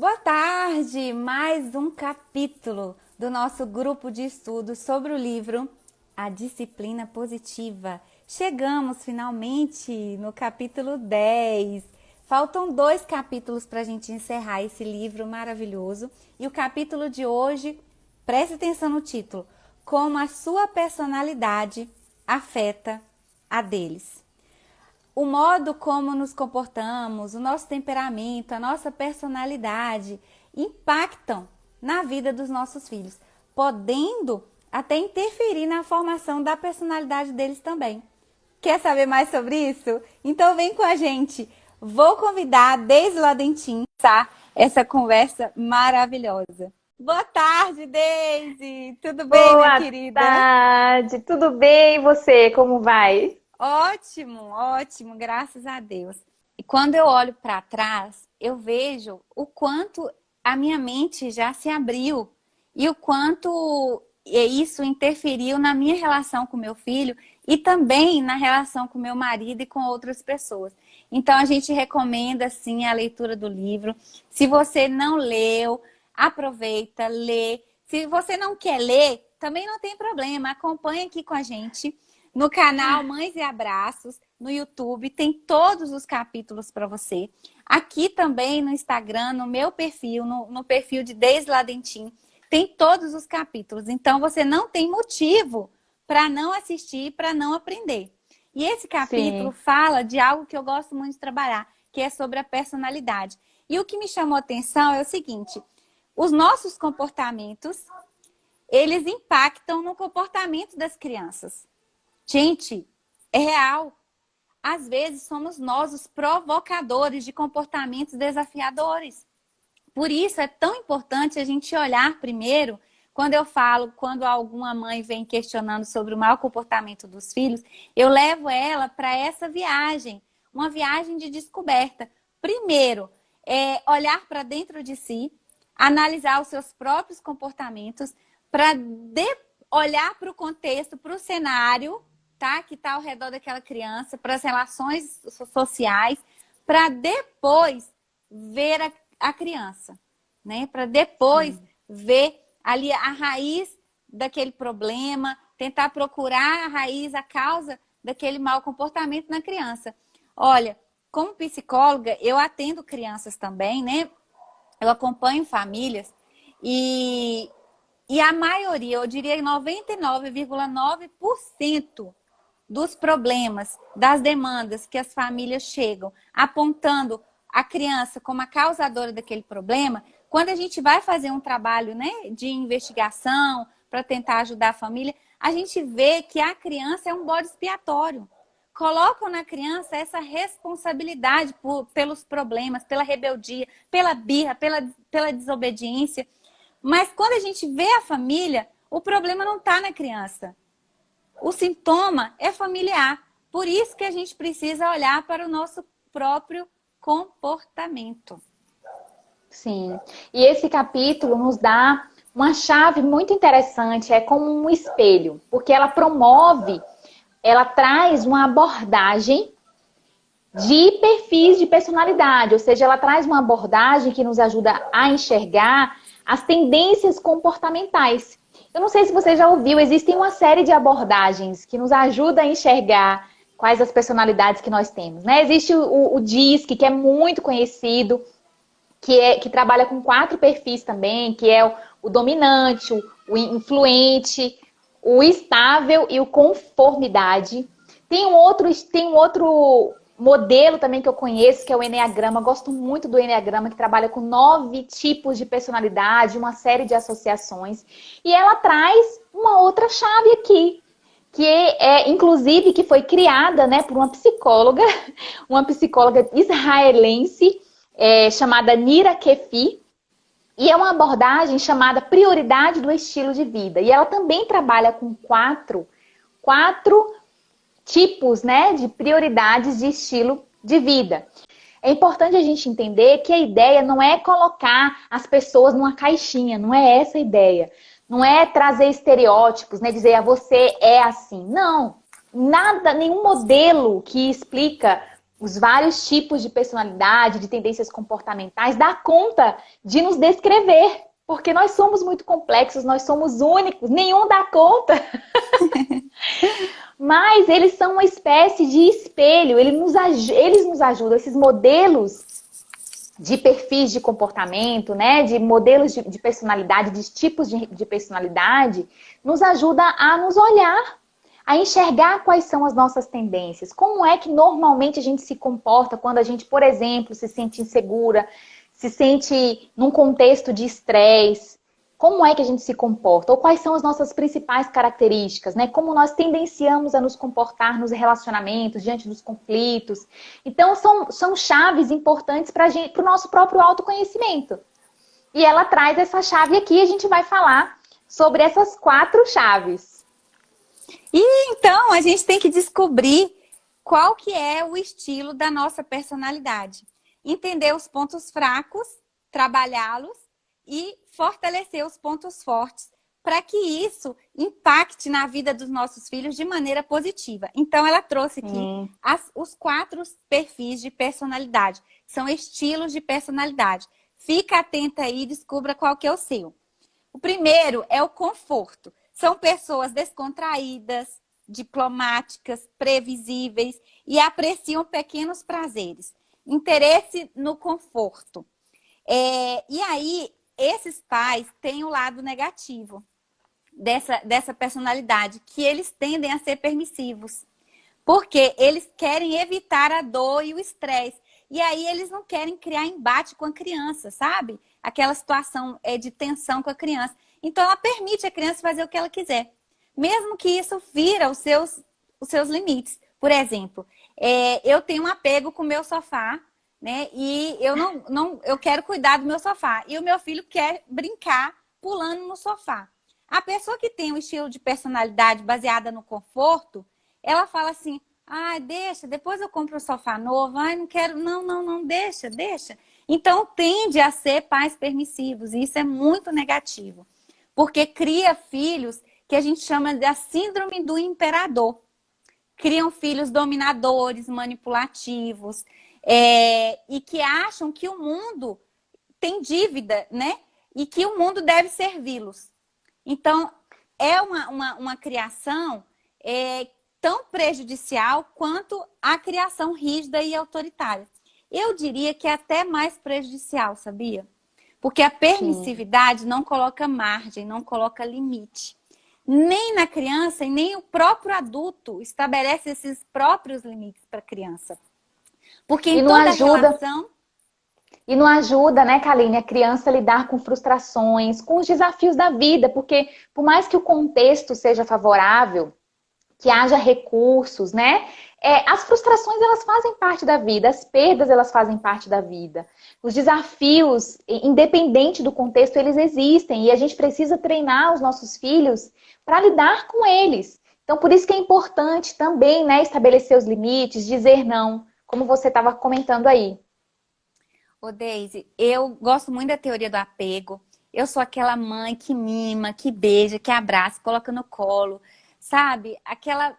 Boa tarde! Mais um capítulo do nosso grupo de estudos sobre o livro A Disciplina Positiva. Chegamos finalmente no capítulo 10. Faltam 2 capítulos para a gente encerrar esse livro maravilhoso. E o capítulo de hoje, preste atenção no título: Como a sua personalidade afeta a deles. O modo como nos comportamos, o nosso temperamento, a nossa personalidade impactam na vida dos nossos filhos, podendo até interferir na formação da personalidade deles também. Quer saber mais sobre isso? Então vem com a gente. Vou convidar a Deise Ladentim a essa conversa maravilhosa. Boa tarde, Deise! Tudo bem, minha querida? Boa tarde! Tudo bem? E você? Como vai? Ótimo, ótimo, graças a Deus. E quando eu olho para trás, eu vejo o quanto a minha mente já se abriu e o quanto isso interferiu na minha relação com meu filho e também na relação com meu marido e com outras pessoas. Então a gente recomenda sim a leitura do livro. Se você não leu, aproveita, lê. Se você não quer ler, também não tem problema, acompanha aqui com a gente. No canal Mães e Abraços, no YouTube, tem todos os capítulos para você. Aqui também no Instagram, no meu perfil, no perfil de Deise Ladentim, tem todos os capítulos. Então, você não tem motivo para não assistir, para não aprender. E esse capítulo fala de algo que eu gosto muito de trabalhar, que é sobre a personalidade. E o que me chamou a atenção é o seguinte: os nossos comportamentos, eles impactam no comportamento das crianças. Gente, é real. Às vezes somos nós os provocadores de comportamentos desafiadores. Por isso é tão importante a gente olhar primeiro, quando alguma mãe vem questionando sobre o mau comportamento dos filhos, eu levo ela para essa viagem, uma viagem de descoberta. Primeiro, olhar para dentro de si, analisar os seus próprios comportamentos, para olhar para o contexto, para o cenário, que está ao redor daquela criança, para as relações sociais, para depois ver a criança, né? Para depois ver ali a raiz daquele problema, tentar procurar a raiz, a causa daquele mau comportamento na criança. Olha, como psicóloga, eu atendo crianças também, né? Eu acompanho famílias e a maioria, eu diria 99,9% dos problemas, das demandas que as famílias chegam, apontando a criança como a causadora daquele problema, quando a gente vai fazer um trabalho, né, de investigação para tentar ajudar a família, a gente vê que a criança é um bode expiatório. Colocam na criança essa responsabilidade pelos problemas, pela rebeldia, pela birra, pela desobediência. Mas quando a gente vê a família, o problema não está na criança. O sintoma é familiar. Por isso que a gente precisa olhar para o nosso próprio comportamento. Sim. E esse capítulo nos dá uma chave muito interessante, é como um espelho, porque ela traz uma abordagem de perfis de personalidade, ou seja, ela traz uma abordagem que nos ajuda a enxergar as tendências comportamentais. Eu não sei se você já ouviu, existem uma série de abordagens que nos ajuda a enxergar quais as personalidades que nós temos, né? Existe o DISC, que é muito conhecido, que trabalha com 4 perfis também, que é o dominante, o influente, o estável e o conformidade. Tem um outro modelo também que eu conheço, que é o Eneagrama. Gosto muito do Eneagrama, que trabalha com 9 tipos de personalidade, uma série de associações. E ela traz uma outra chave aqui, inclusive, que foi criada, né, por uma psicóloga israelense, chamada Nira Kefi. E é uma abordagem chamada prioridade do estilo de vida. E ela também trabalha com quatro tipos, né, de prioridades de estilo de vida. É importante a gente entender que a ideia não é colocar as pessoas numa caixinha, não é essa a ideia. Não é trazer estereótipos, né, dizer você é assim. Não, nenhum modelo que explica os vários tipos de personalidade, de tendências comportamentais, dá conta de nos descrever. Porque nós somos muito complexos, nós somos únicos, nenhum dá conta. Mas eles são uma espécie de espelho, eles nos ajudam, esses modelos de perfis de comportamento, né, de modelos de personalidade, de tipos de personalidade, nos ajuda a nos olhar, a enxergar quais são as nossas tendências. Como é que normalmente a gente se comporta quando a gente, por exemplo, se sente insegura, se sente num contexto de estresse. Como é que a gente se comporta? Ou quais são as nossas principais características, né? Como nós tendenciamos a nos comportar nos relacionamentos, diante dos conflitos. Então, são chaves importantes para o nosso próprio autoconhecimento. E ela traz essa chave aqui e a gente vai falar sobre essas 4 chaves. E então, a gente tem que descobrir qual que é o estilo da nossa personalidade. Entender os pontos fracos, trabalhá-los e fortalecer os pontos fortes, para que isso impacte na vida dos nossos filhos de maneira positiva. Então, ela trouxe aqui os 4 perfis de personalidade. São estilos de personalidade. Fica atenta aí e descubra qual que é o seu. O primeiro é o conforto. São pessoas descontraídas, diplomáticas, previsíveis e apreciam pequenos prazeres. Interesse no conforto. E aí, esses pais têm o lado negativo dessa personalidade, que eles tendem a ser permissivos. Porque eles querem evitar a dor e o estresse. E aí, eles não querem criar embate com a criança, sabe? Aquela situação de tensão com a criança. Então, ela permite a criança fazer o que ela quiser. Mesmo que isso fira os seus limites. Por exemplo, eu tenho um apego com o meu sofá, né? E eu quero cuidar do meu sofá. E o meu filho quer brincar pulando no sofá. A pessoa que tem um estilo de personalidade baseada no conforto, ela fala assim, deixa, depois eu compro um sofá novo, não quero, não, deixa. Então, tende a ser pais permissivos, e isso é muito negativo. Porque cria filhos que a gente chama da síndrome do imperador. Criam filhos dominadores, manipulativos, e que acham que o mundo tem dívida, né? E que o mundo deve servi-los. Então, é uma criação tão prejudicial quanto a criação rígida e autoritária. Eu diria que é até mais prejudicial, sabia? Porque a permissividade não coloca margem, não coloca limite. Nem na criança e nem o próprio adulto estabelece esses próprios limites para a criança. Porque em toda relação... E não ajuda, né, Kaline, a criança a lidar com frustrações, com os desafios da vida, porque por mais que o contexto seja favorável, que haja recursos, né, as frustrações, elas fazem parte da vida, as perdas, elas fazem parte da vida. Os desafios, independente do contexto, eles existem e a gente precisa treinar os nossos filhos para lidar com eles. Então, por isso que é importante também, né, estabelecer os limites, dizer não, como você estava comentando aí. Ô, Deise, eu gosto muito da teoria do apego. Eu sou aquela mãe que mima, que beija, que abraça, coloca no colo, sabe? Aquela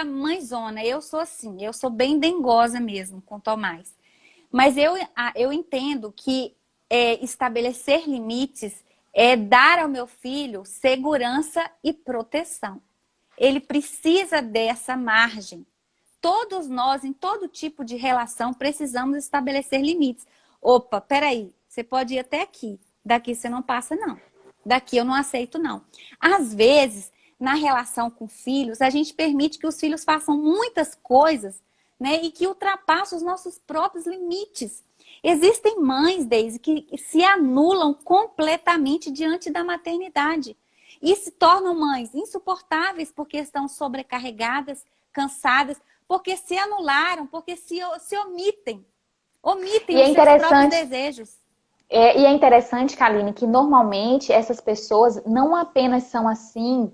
mãezona. Eu sou assim, eu sou bem dengosa mesmo com o Tomás. Mas eu entendo que estabelecer limites é dar ao meu filho segurança e proteção. Ele precisa dessa margem. Todos nós, em todo tipo de relação, precisamos estabelecer limites. Opa, peraí, você pode ir até aqui. Daqui você não passa, não. Daqui eu não aceito, não. Às vezes, na relação com filhos, a gente permite que os filhos façam muitas coisas, né? E que ultrapassam os nossos próprios limites. Existem mães, Deise, que se anulam completamente diante da maternidade. E se tornam mães insuportáveis porque estão sobrecarregadas, cansadas, porque se anularam, porque se omitem. Omitem os seus próprios desejos. E é interessante, Kaline, que normalmente essas pessoas não apenas são assim,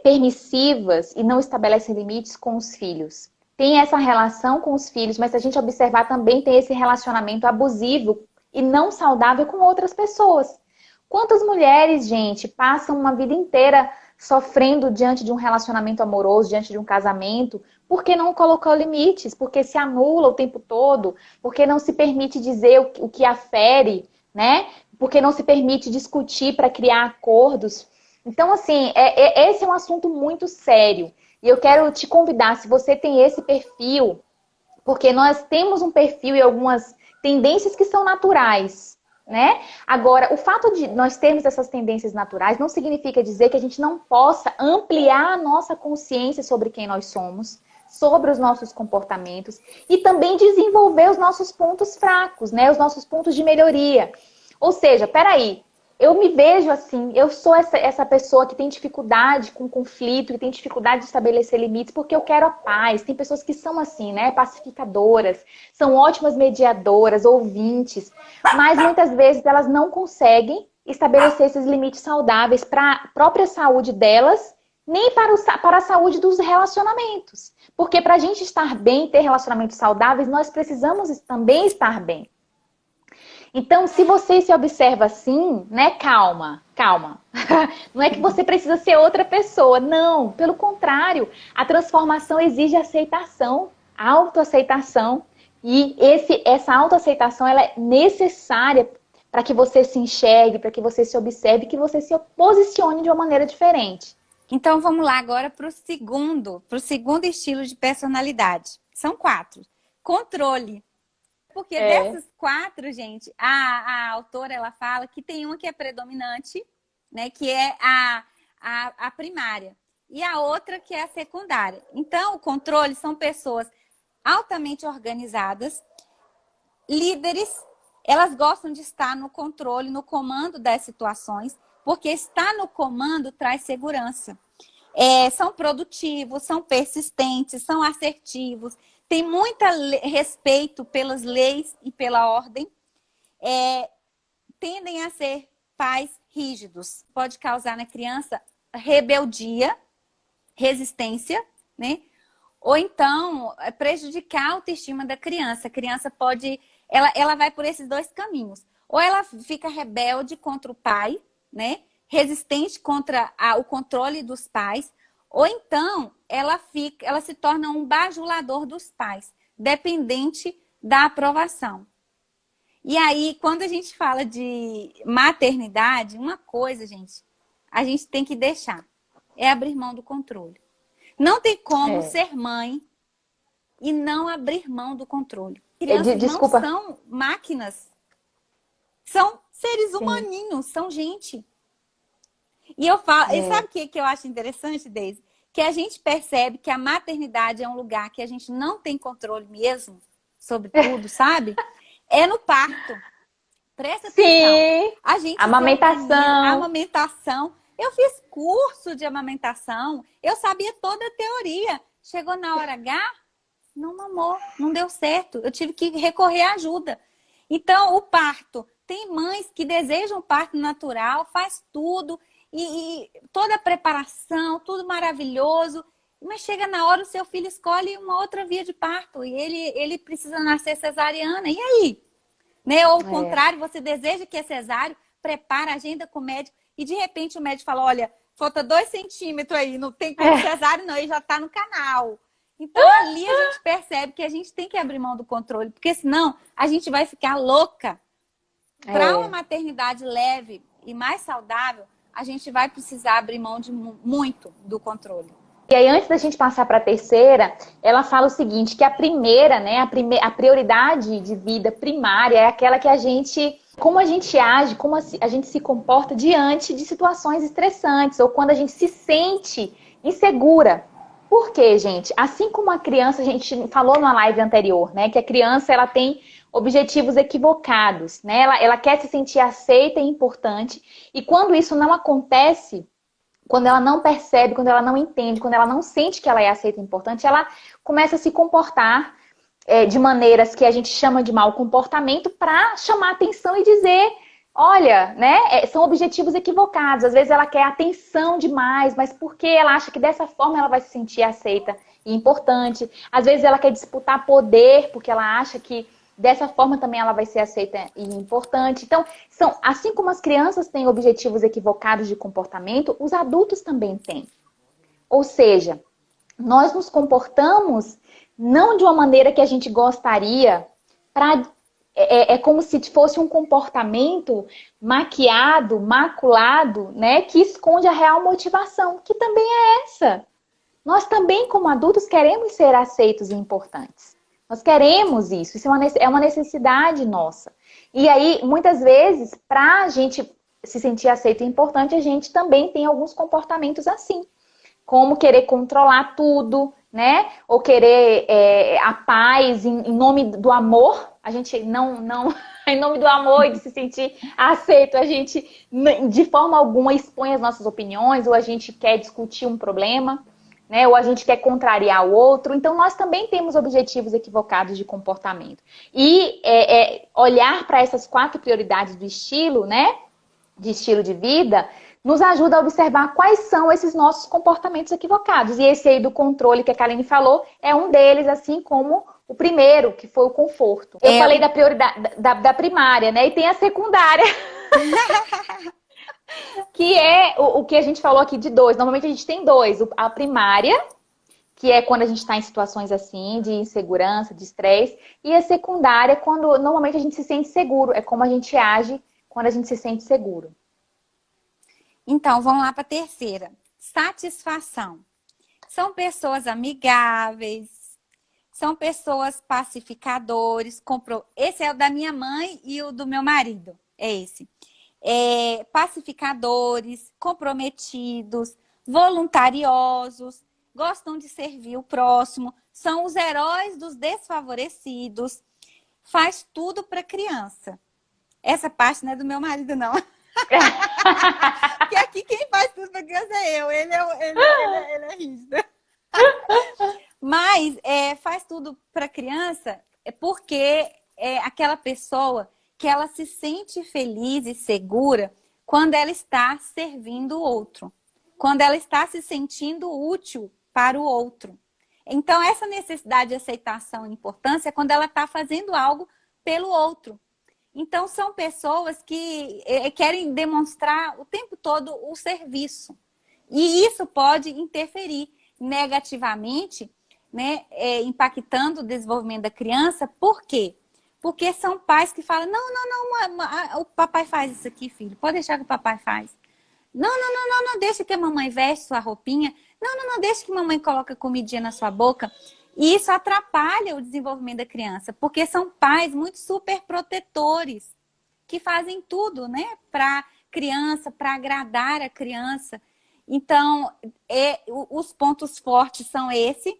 permissivas e não estabelecem limites com os filhos. Tem essa relação com os filhos, mas se a gente observar também tem esse relacionamento abusivo e não saudável com outras pessoas. Quantas mulheres, gente, passam uma vida inteira sofrendo diante de um relacionamento amoroso, diante de um casamento, Porque não colocou limites, porque se anula o tempo todo, porque não se permite dizer o que afere, né? Porque não se permite discutir para criar acordos. Então, assim, esse é um assunto muito sério. E eu quero te convidar, se você tem esse perfil, porque nós temos um perfil e algumas tendências que são naturais, né? Agora, o fato de nós termos essas tendências naturais não significa dizer que a gente não possa ampliar a nossa consciência sobre quem nós somos, sobre os nossos comportamentos e também desenvolver os nossos pontos fracos, né? Os nossos pontos de melhoria. Ou seja, peraí, eu me vejo assim, eu sou essa pessoa que tem dificuldade com conflito, que tem dificuldade de estabelecer limites, porque eu quero a paz. Tem pessoas que são assim, né? Pacificadoras, são ótimas mediadoras, ouvintes, mas muitas vezes elas não conseguem estabelecer esses limites saudáveis para a própria saúde delas, nem para a saúde dos relacionamentos. Porque para a gente estar bem, ter relacionamentos saudáveis, nós precisamos também estar bem. Então, se você se observa assim, né, calma. Não é que você precisa ser outra pessoa, não. Pelo contrário, a transformação exige aceitação, autoaceitação. E essa autoaceitação ela é necessária para que você se enxergue, para que você se observe, que você se posicione de uma maneira diferente. Então, vamos lá agora para o segundo estilo de personalidade. São 4. Controle. Porque dessas 4, gente, a autora ela fala que tem uma que é predominante, né, que é a primária, e a outra que é a secundária. Então, o controle são pessoas altamente organizadas, líderes, elas gostam de estar no controle, no comando das situações, porque estar no comando traz segurança. São produtivos, são persistentes, são assertivos, tem muito respeito pelas leis e pela ordem, tendem a ser pais rígidos. Pode causar na criança rebeldia, resistência, né? Ou então prejudicar a autoestima da criança. A criança pode, ela vai por esses 2 caminhos. Ou ela fica rebelde contra o pai, né? Resistente contra o controle dos pais, ou então ela se torna um bajulador dos pais, dependente da aprovação. E aí, quando a gente fala de maternidade, uma coisa, gente, a gente tem que deixar, é abrir mão do controle. Não tem como ser mãe e não abrir mão do controle. Crianças não são máquinas, são seres humaninhos, são gente. E eu falo, e sabe o que eu acho interessante, Deise? Que a gente percebe que a maternidade é um lugar que a gente não tem controle mesmo sobre tudo, sabe? É no parto. Presta atenção. Sim. A gente amamentação. Eu fiz curso de amamentação, eu sabia toda a teoria. Chegou na hora H, não mamou, não deu certo. Eu tive que recorrer à ajuda. Então, o parto. Tem mães que desejam parto natural, faz tudo. E toda a preparação, tudo maravilhoso, mas chega na hora o seu filho escolhe uma outra via de parto e ele precisa nascer cesariana, e aí? Né? Ou ao contrário, você deseja que é cesáreo, prepara, agenda com o médico e de repente o médico fala, olha, falta 2 centímetros aí, não tem como cesáreo não, ele já está no canal. Então ali a gente percebe que a gente tem que abrir mão do controle, porque senão a gente vai ficar louca. Para uma maternidade leve e mais saudável, a gente vai precisar abrir mão de muito do controle. E aí, antes da gente passar para a terceira, ela fala o seguinte, que a primeira, né, a prioridade de vida primária é aquela que como a gente age, como a gente se comporta diante de situações estressantes, ou quando a gente se sente insegura. Por quê, gente? Assim como a criança, a gente falou na live anterior, né, que a criança, ela tem objetivos equivocados, né? Ela quer se sentir aceita e importante. E quando isso não acontece, quando ela não percebe, quando ela não entende, quando ela não sente que ela é aceita e importante, ela começa a se comportar de maneiras que a gente chama de mau comportamento para chamar atenção e dizer, olha, né? São objetivos equivocados. Às vezes ela quer atenção demais, mas porque ela acha que dessa forma ela vai se sentir aceita e importante. Às vezes ela quer disputar poder porque ela acha que dessa forma também ela vai ser aceita e importante. Então, assim como as crianças têm objetivos equivocados de comportamento, os adultos também têm. Ou seja, nós nos comportamos não de uma maneira que a gente gostaria, é como se fosse um comportamento maquiado, maculado, né, que esconde a real motivação, que também é essa. Nós também, como adultos, queremos ser aceitos e importantes. Nós queremos isso é uma necessidade nossa. E aí, muitas vezes, para a gente se sentir aceito e importante, a gente também tem alguns comportamentos assim. Como querer controlar tudo, né? Ou querer a paz em nome do amor. A gente não, em nome do amor e de se sentir aceito, a gente de forma alguma expõe as nossas opiniões, ou a gente quer discutir um problema, né? Ou a gente quer contrariar o outro. Então, nós também temos objetivos equivocados de comportamento. E olhar para essas 4 prioridades do estilo, né? De estilo de vida, nos ajuda a observar quais são esses nossos comportamentos equivocados. E esse aí do controle que a Karine falou é um deles, assim como o primeiro, que foi o conforto. Eu falei da prioridade da primária, né? E tem a secundária. Que é o que a gente falou aqui de 2. Normalmente a gente tem 2. A primária, que é quando a gente está em situações assim, de insegurança, de estresse. E a secundária, quando normalmente a gente se sente seguro. É como a gente age quando a gente se sente seguro. Então, vamos lá para a terceira. Satisfação. São pessoas amigáveis, são pessoas pacificadores. Esse é o da minha mãe e o do meu marido. É esse. Pacificadores, comprometidos, voluntariosos, gostam de servir o próximo, são os heróis dos desfavorecidos, faz tudo para criança. Essa parte não é do meu marido, não. Porque aqui quem faz tudo para criança é eu. Ele é rígido. Mas faz tudo para criança porque é aquela pessoa que ela se sente feliz e segura quando ela está servindo o outro. Quando ela está se sentindo útil para o outro. Então, essa necessidade de aceitação e importância é quando ela está fazendo algo pelo outro. Então, são pessoas que querem demonstrar o tempo todo o serviço. E isso pode interferir negativamente, né, impactando o desenvolvimento da criança. Por quê? Porque são pais que falam, não, o papai faz isso aqui, filho. Pode deixar que o papai faz. Não, deixa que a mamãe veste sua roupinha. Não, deixa que a mamãe coloque comidinha na sua boca. E isso atrapalha o desenvolvimento da criança, porque são pais muito super protetores, que fazem tudo, né, para criança, para agradar a criança. Então, os pontos fortes são esse,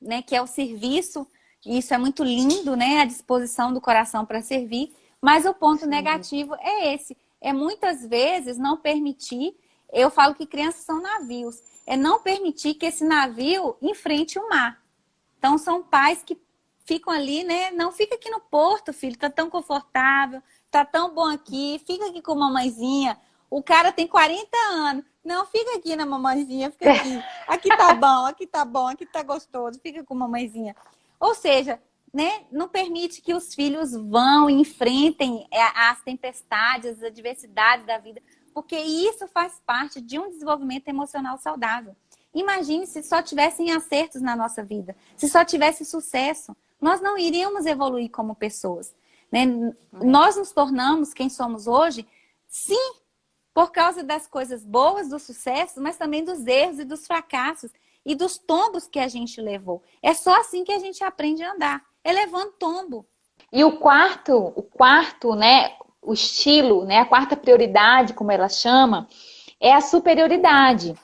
né, que é o serviço. Isso é muito lindo, né, a disposição do coração para servir. Mas o ponto negativo é esse. É muitas vezes não permitir, eu falo que crianças são navios, é não permitir que esse navio enfrente o mar. Então, são pais que ficam ali, né? Não fica aqui no porto, filho, tá tão confortável, tá tão bom aqui, fica aqui com a mamãezinha. O cara tem 40 anos. Não, fica aqui na mamãezinha, fica aqui. Aqui tá bom, aqui tá gostoso, fica com a mamãezinha. Ou seja, né? Não permite que os filhos vão e enfrentem as tempestades, as adversidades da vida, porque isso faz parte de um desenvolvimento emocional saudável. Imagine se só tivessem acertos na nossa vida, se só tivesse sucesso, nós não iríamos evoluir como pessoas, né? Nós nos tornamos quem somos hoje, sim, por causa das coisas boas, do sucesso, mas também dos erros e dos fracassos e dos tombos que a gente levou. É só assim que a gente aprende a andar, é levando tombo. E o quarto, né, o estilo, né, a quarta prioridade, como ela chama, é a superioridade.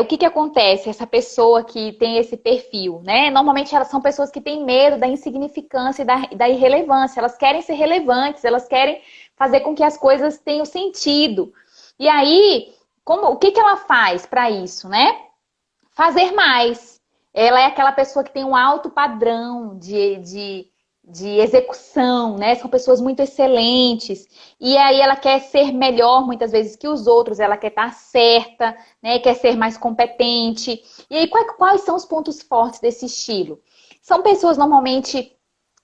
O que acontece? Essa pessoa que tem esse perfil, né? Normalmente elas são pessoas que têm medo da insignificância e da irrelevância. Elas querem ser relevantes, elas querem fazer com que as coisas tenham sentido. E aí, o que ela faz para isso, né? Fazer mais. Ela é aquela pessoa que tem um alto padrão de execução, né? São pessoas muito excelentes. E aí ela quer ser melhor muitas vezes que os outros, ela quer estar certa, né? Quer ser mais competente. E aí quais são os pontos fortes desse estilo? São pessoas normalmente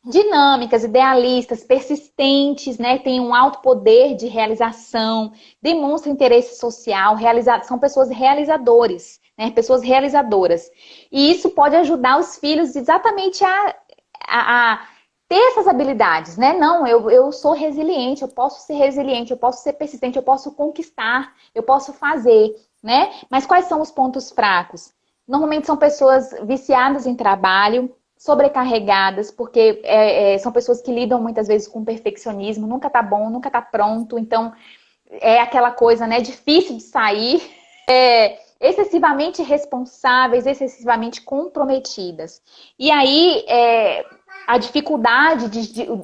dinâmicas, idealistas, persistentes, né? Têm um alto poder de realização, demonstram interesse social, são pessoas realizadores, né? Pessoas realizadoras. E isso pode ajudar os filhos exatamente a ter essas habilidades, né? Não, eu sou resiliente, eu posso ser resiliente, eu posso ser persistente, eu posso conquistar, eu posso fazer, né? Mas quais são os pontos fracos? Normalmente são pessoas viciadas em trabalho, sobrecarregadas, porque são pessoas que lidam muitas vezes com perfeccionismo, nunca tá bom, nunca tá pronto, então é aquela coisa, né, difícil de sair, excessivamente responsáveis, excessivamente comprometidas. E aí, a dificuldade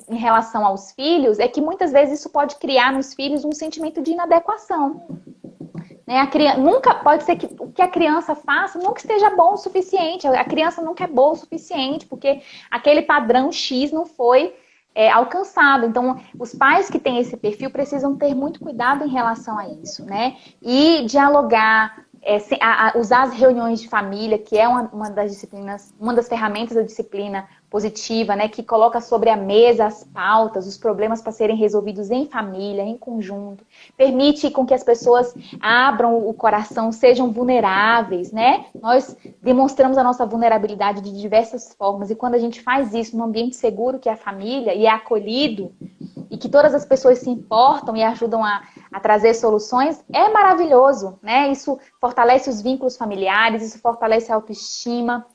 em relação aos filhos é que muitas vezes isso pode criar nos filhos um sentimento de inadequação. Né? Nunca pode ser que o que a criança faça nunca esteja bom o suficiente. A criança nunca é boa o suficiente, porque aquele padrão X não foi alcançado. Então, os pais que têm esse perfil precisam ter muito cuidado em relação a isso, né? E dialogar, usar as reuniões de família, que é uma das disciplinas, uma das ferramentas da disciplina positiva, né, que coloca sobre a mesa as pautas, os problemas para serem resolvidos em família, em conjunto, permite com que as pessoas abram o coração, sejam vulneráveis, né? Nós demonstramos a nossa vulnerabilidade de diversas formas e quando a gente faz isso num ambiente seguro que é a família e é acolhido e que todas as pessoas se importam e ajudam a trazer soluções, é maravilhoso, né? Isso fortalece os vínculos familiares, isso fortalece a autoestima.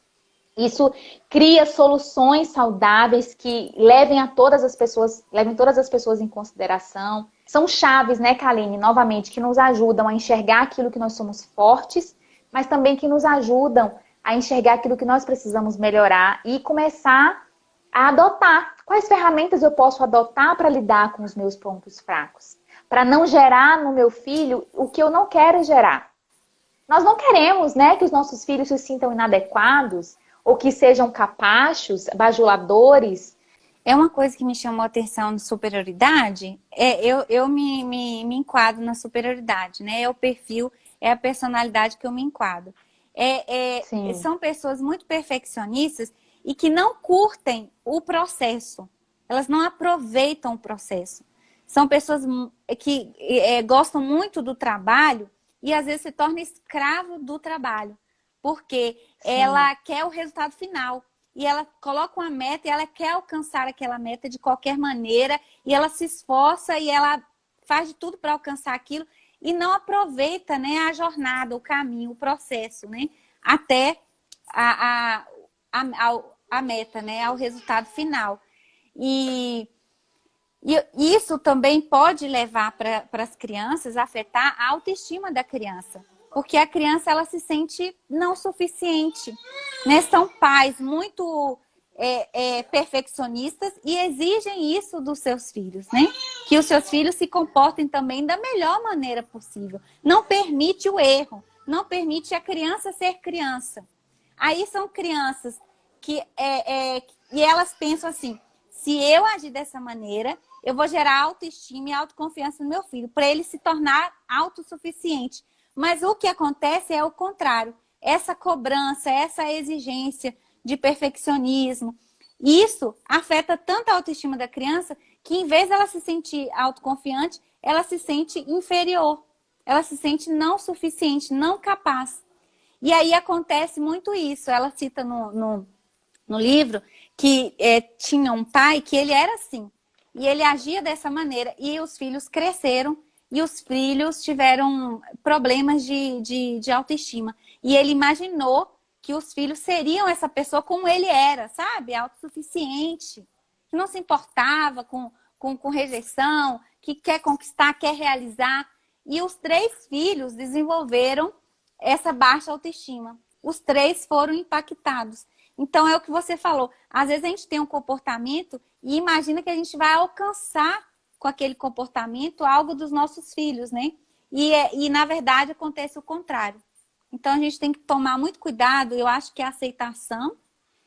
Isso cria soluções saudáveis que levem todas as pessoas em consideração. São chaves, né, Kaline, novamente, que nos ajudam a enxergar aquilo que nós somos fortes, mas também que nos ajudam a enxergar aquilo que nós precisamos melhorar e começar a adotar. Quais ferramentas eu posso adotar para lidar com os meus pontos fracos? Para não gerar no meu filho o que eu não quero gerar. Nós não queremos, né, que os nossos filhos se sintam inadequados, ou que sejam capachos, bajuladores. É uma coisa que me chamou a atenção de superioridade, eu me enquadro na superioridade, né? É o perfil, é a personalidade que eu me enquadro. São pessoas muito perfeccionistas e que não curtem o processo. Elas não aproveitam o processo. São pessoas que gostam muito do trabalho e às vezes se tornam escravo do trabalho. Porque ela quer o resultado final. E ela coloca uma meta e ela quer alcançar aquela meta de qualquer maneira. E ela se esforça e ela faz de tudo para alcançar aquilo. E não aproveita, né, a jornada, o caminho, o processo, né? Até a meta, né? Ao resultado final. E isso também pode levar para as crianças, afetar a autoestima da criança. Porque a criança, ela se sente não suficiente, né? São pais muito perfeccionistas e exigem isso dos seus filhos, né? Que os seus filhos se comportem também da melhor maneira possível. Não permite o erro, não permite a criança ser criança. Aí são crianças que e elas pensam assim, se eu agir dessa maneira, eu vou gerar autoestima e autoconfiança no meu filho, para ele se tornar autossuficiente. Mas o que acontece é o contrário. Essa cobrança, essa exigência de perfeccionismo, isso afeta tanto a autoestima da criança que em vez dela se sentir autoconfiante, ela se sente inferior. Ela se sente não suficiente, não capaz. E aí acontece muito isso. Ela cita no livro que tinha um pai que ele era assim. E ele agia dessa maneira. E os filhos cresceram. E os filhos tiveram problemas de autoestima. E ele imaginou que os filhos seriam essa pessoa como ele era, sabe? Autossuficiente, que não se importava com rejeição, que quer conquistar, quer realizar. E os 3 filhos desenvolveram essa baixa autoestima. Os 3 foram impactados. Então, é o que você falou. Às vezes a gente tem um comportamento e imagina que a gente vai alcançar com aquele comportamento algo dos nossos filhos, né? E na verdade acontece o contrário. Então a gente tem que tomar muito cuidado. Eu acho que a aceitação,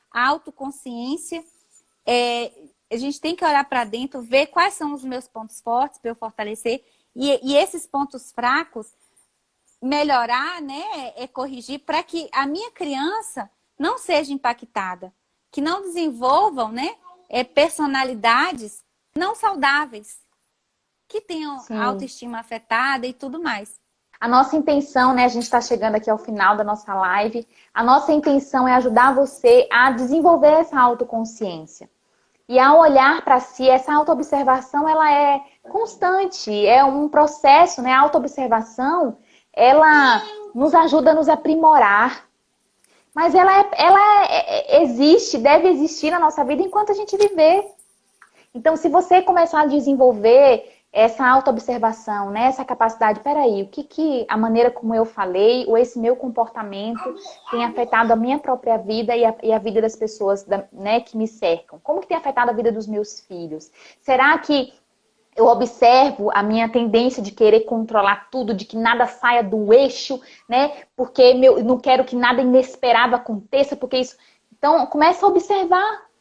a autoconsciência, a gente tem que olhar para dentro, ver quais são os meus pontos fortes para eu fortalecer e esses pontos fracos melhorar, né? Corrigir para que a minha criança não seja impactada, que não desenvolvam, né? Personalidades não saudáveis, que tenham Sim. autoestima afetada e tudo mais. A nossa intenção, né? A gente está chegando aqui ao final da nossa live. A nossa intenção é ajudar você a desenvolver essa autoconsciência. E ao olhar para si, essa autoobservação, ela é constante, é um processo, né? A autoobservação, ela nos ajuda a nos aprimorar. Mas existe, deve existir na nossa vida enquanto a gente viver. Então, se você começar a desenvolver essa autoobservação, né? Essa capacidade, peraí, o que a maneira como eu falei, ou esse meu comportamento tem afetado a minha própria vida e a vida das pessoas, né, que me cercam? Como que tem afetado a vida dos meus filhos? Será que eu observo a minha tendência de querer controlar tudo, de que nada saia do eixo, né? Porque eu não quero que nada inesperado aconteça, porque isso... Então, começa a observar,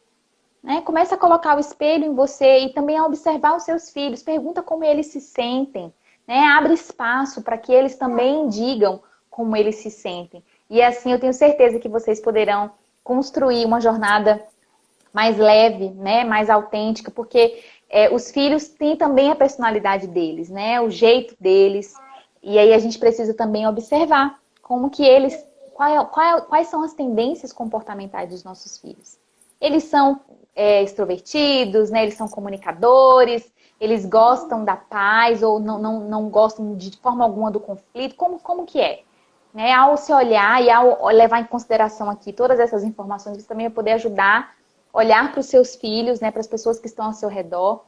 né? Começa a colocar o espelho em você e também a observar os seus filhos. Pergunta como eles se sentem, né? Abre espaço para que eles também digam como eles se sentem. E assim eu tenho certeza que vocês poderão construir uma jornada mais leve, né? Mais autêntica, porque os filhos têm também a personalidade deles, né? O jeito deles. E aí a gente precisa também observar como que eles... Quais são as tendências comportamentais dos nossos filhos. Eles são extrovertidos, né? Eles são comunicadores, eles gostam da paz ou não gostam de forma alguma do conflito. Como que é? Né? Ao se olhar e ao levar em consideração aqui todas essas informações, você também vai poder ajudar a olhar para os seus filhos, né? Para as pessoas que estão ao seu redor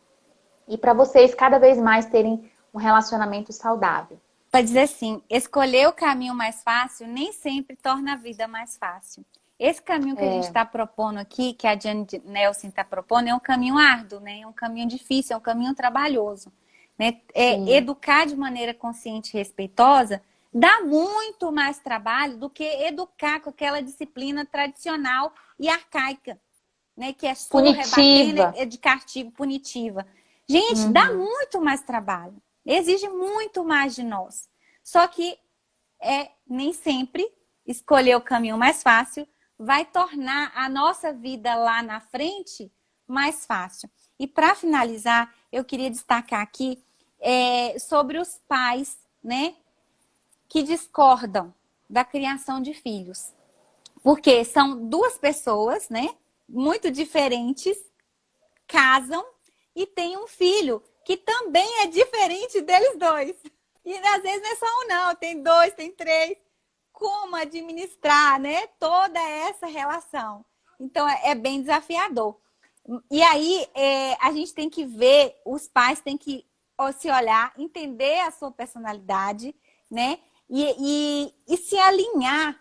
e para vocês cada vez mais terem um relacionamento saudável. Para dizer assim, escolher o caminho mais fácil nem sempre torna a vida mais fácil. Esse caminho que a gente está propondo aqui, que a Diane Nelson está propondo, é um caminho árduo, né? É um caminho difícil, é um caminho trabalhoso. Né? Educar de maneira consciente e respeitosa dá muito mais trabalho do que educar com aquela disciplina tradicional e arcaica, né? Que é surra, rebatendo, de castigo, punitiva. Gente, dá muito mais trabalho. Exige muito mais de nós. Só que nem sempre escolher o caminho mais fácil vai tornar a nossa vida lá na frente mais fácil. E para finalizar, eu queria destacar aqui sobre os pais, né, que discordam da criação de filhos. Porque são duas pessoas, né, muito diferentes, casam e têm um filho que também é diferente deles dois. E às vezes não é só um, não. Tem dois, tem três. Como administrar, né, toda essa relação? Então, é bem desafiador. E aí, a gente tem que ver, os pais têm que se olhar, entender a sua personalidade, né? E se alinhar,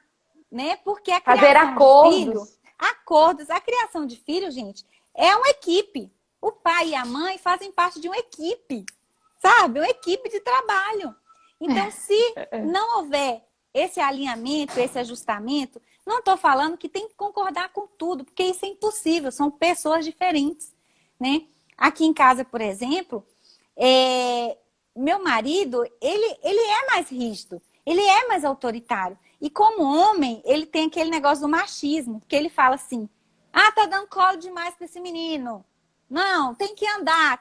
né? Porque a criação de filho, acordos, a criação de filho, gente, é uma equipe. O pai e a mãe fazem parte de uma equipe, sabe? Uma equipe de trabalho. Então, se não houver esse alinhamento, esse ajustamento, não estou falando que tem que concordar com tudo, porque isso é impossível, são pessoas diferentes, né? Aqui em casa, por exemplo, meu marido, ele é mais rígido, ele é mais autoritário. E como homem, ele tem aquele negócio do machismo, que ele fala assim, tá dando colo demais para esse menino. Não, tem que andar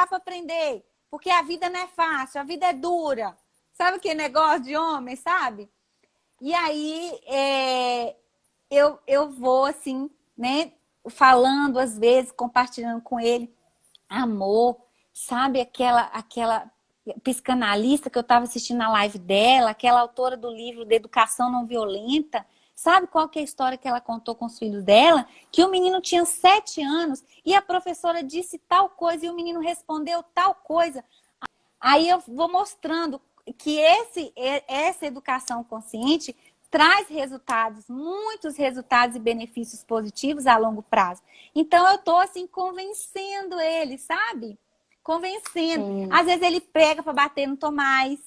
para aprender, porque a vida não é fácil, a vida é dura. Sabe aquele negócio de homem, sabe? E aí, eu vou assim, né, falando às vezes, compartilhando com ele, amor, sabe aquela psicanalista que eu estava assistindo a live dela, aquela autora do livro de Educação Não Violenta, sabe qual que é a história que ela contou com os filhos dela? Que o menino tinha 7 anos e a professora disse tal coisa e o menino respondeu tal coisa. Aí eu vou mostrando que essa educação consciente traz resultados, muitos resultados e benefícios positivos a longo prazo. Então, eu estou, assim, convencendo ele, sabe? Convencendo. Sim. Às vezes, ele pega para bater no Tomás,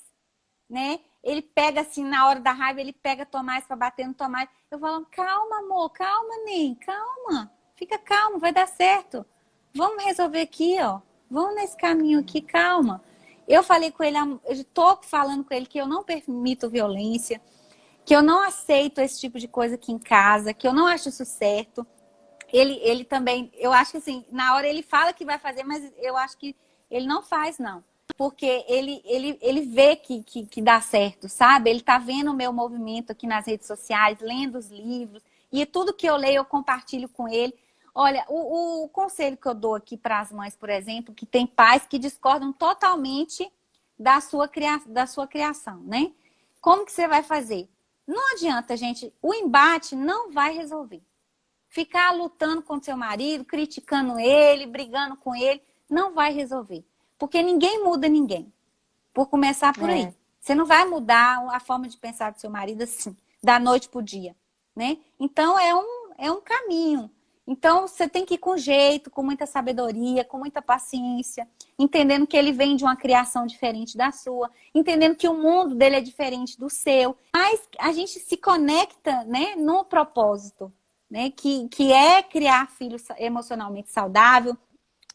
né? Ele pega, assim, na hora da raiva, ele pega Tomás para bater no Tomás. Eu falo, calma, amor, calma, Ney, calma. Fica calmo, vai dar certo. Vamos resolver aqui, ó. Vamos nesse caminho aqui, calma. Eu falei com ele, eu estou falando com ele que eu não permito violência, que eu não aceito esse tipo de coisa aqui em casa, que eu não acho isso certo. Ele também, eu acho que assim, na hora ele fala que vai fazer, mas eu acho que ele não faz, não. porque ele vê que dá certo, sabe? Ele tá vendo o meu movimento aqui nas redes sociais, lendo os livros, e tudo que eu leio eu compartilho com ele. Olha, o conselho que eu dou aqui para as mães, por exemplo, que tem pais que discordam totalmente da sua criação, né? Como que você vai fazer? Não adianta, gente, o embate não vai resolver. Ficar lutando com seu marido, criticando ele, brigando com ele, não vai resolver. Porque ninguém muda ninguém. Por começar por aí. Você não vai mudar a forma de pensar do seu marido assim, da noite pro dia, né? Então é um caminho. Então você tem que ir com jeito, com muita sabedoria, com muita paciência, entendendo que ele vem de uma criação diferente da sua, entendendo que o mundo dele é diferente do seu. Mas a gente se conecta, né, no propósito, né, que é criar filhos emocionalmente saudável,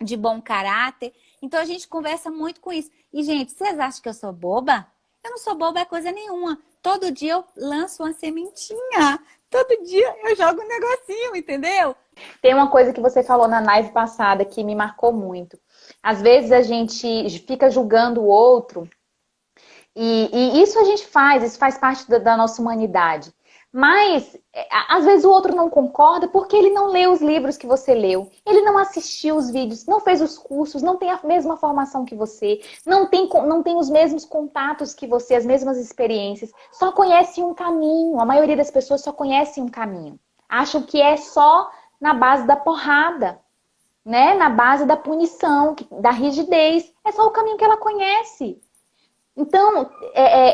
de bom caráter. Então a gente conversa muito com isso. E, gente, vocês acham que eu sou boba? Eu não sou boba, é coisa nenhuma. Todo dia eu lanço uma sementinha. Todo dia eu jogo um negocinho, entendeu? Tem uma coisa que você falou na live passada que me marcou muito. Às vezes a gente fica julgando o outro e isso a gente faz, isso faz parte da nossa humanidade. Mas, às vezes o outro não concorda porque ele não leu os livros que você leu. Ele não assistiu os vídeos, não fez os cursos, não tem a mesma formação que você, não tem os mesmos contatos que você, as mesmas experiências. Só conhece um caminho. A maioria das pessoas só conhece um caminho. Acham que é só na base da porrada, né? Na base da punição, da rigidez. É só o caminho que ela conhece. Então,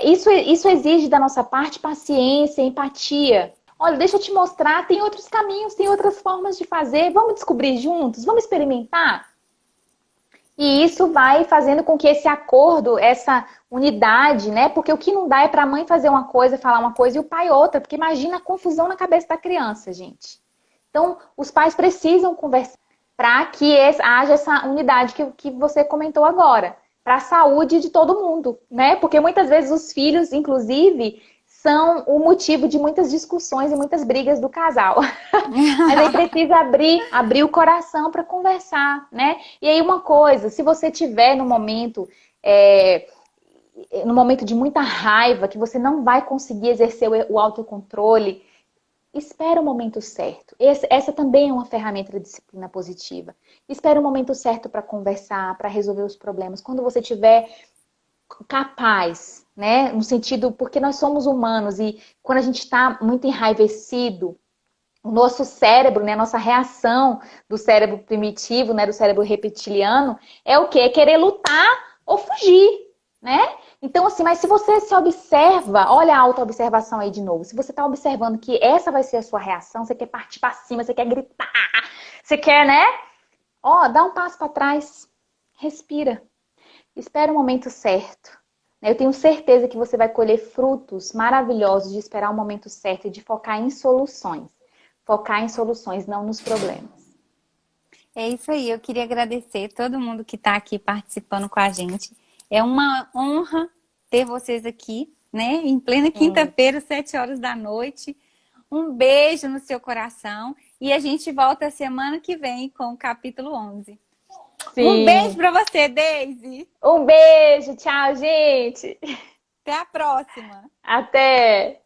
isso exige da nossa parte paciência, empatia. Olha, deixa eu te mostrar, tem outros caminhos, tem outras formas de fazer. Vamos descobrir juntos? Vamos experimentar? E isso vai fazendo com que esse acordo, essa unidade, né? Porque o que não dá é para a mãe fazer uma coisa, falar uma coisa e o pai outra. Porque imagina a confusão na cabeça da criança, gente. Então, os pais precisam conversar para que haja essa unidade que você comentou agora. Para a saúde de todo mundo, né? Porque muitas vezes os filhos, inclusive, são o motivo de muitas discussões e muitas brigas do casal. Mas aí precisa abrir o coração para conversar, né? E aí uma coisa, se você tiver no momento de muita raiva, que você não vai conseguir exercer o autocontrole, espera o momento certo. Essa também é uma ferramenta da disciplina positiva. Espera o momento certo para conversar, para resolver os problemas. Quando você estiver capaz, né? No sentido, porque nós somos humanos e quando a gente está muito enraivecido, o nosso cérebro, né? A nossa reação do cérebro primitivo, né? Do cérebro reptiliano, é o quê? É querer lutar ou fugir, né? Então, assim, mas se você se observa, olha a autoobservação aí de novo. Se você está observando que essa vai ser a sua reação, você quer partir para cima, você quer gritar, você quer, né? Ó, dá um passo para trás, respira, espera o momento certo. Eu tenho certeza que você vai colher frutos maravilhosos de esperar o momento certo e de focar em soluções. Focar em soluções, não nos problemas. É isso aí, eu queria agradecer todo mundo que está aqui participando com a gente. É uma honra ter vocês aqui, né? Em plena quinta-feira, 7 horas da noite. Um beijo no seu coração. E a gente volta semana que vem com o capítulo 11. Sim. Um beijo para você, Deise. Um beijo. Tchau, gente. Até a próxima. Até.